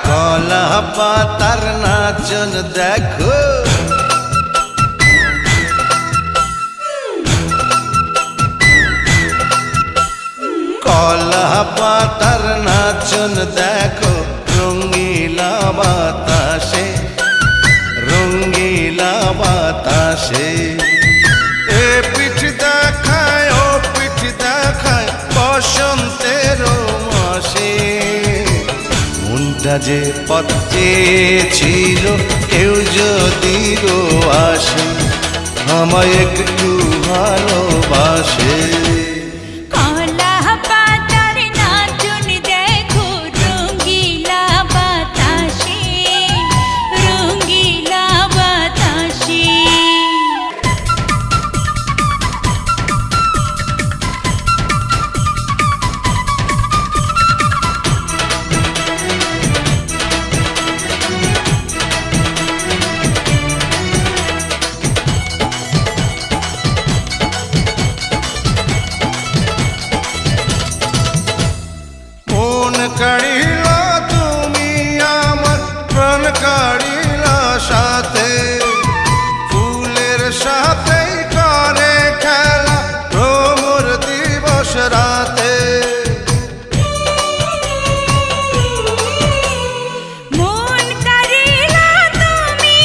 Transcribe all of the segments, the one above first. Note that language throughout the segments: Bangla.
কলা পাতার নাচন দেখো, কলা পাতার নাচন দেখো, রঙ্গিলা বাতাসে, রঙ্গিলা বাতাসে। এ পিঠ দেখায় ও পিঠ দেখায় বসন্তের মাসে। মনটা যে পথ চেয়েছিল কেউ যদি আসে, আমায় একটু ভালোবাসে। কাড়িলা তুমি আমার প্রাণ কাড়িলা সাথে, ফুলের সাথে করে খেলা ভ্রমর দিবস রাতে। মন কাড়িলা তুমি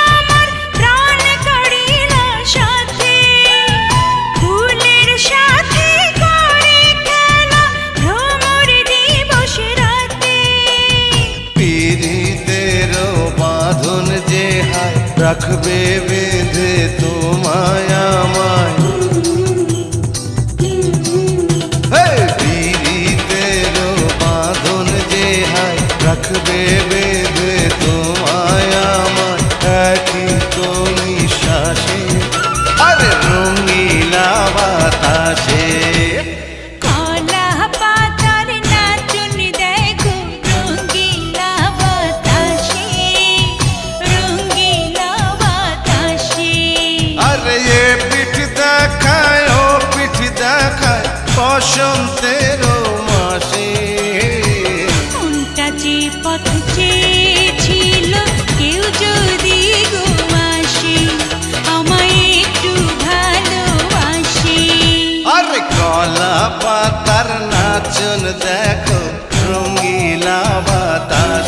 আমার প্রাণ কাড়িলা সাথে, ফুলের সাথে করে খেলা ভ্রমর দিবস রাতে। পীড়িতের বাঁধন যে হায় রাখবে বেঁধে তোমায় আমায়, পীড়িতের বাঁধন যে হায় রাখবে বেঁধে তোমায় আমায়, একই তো নিঃশ্বাসে আরে রঙিলা বাতাসে। বসন্তের মাসে কোনটা যে পথ চেয়েছিল কেউ যদি আসে, আমায় একটু ভালোবাসে। আরে কলা পাতার নাচন দেখো, রঙ্গিলা বাতাস।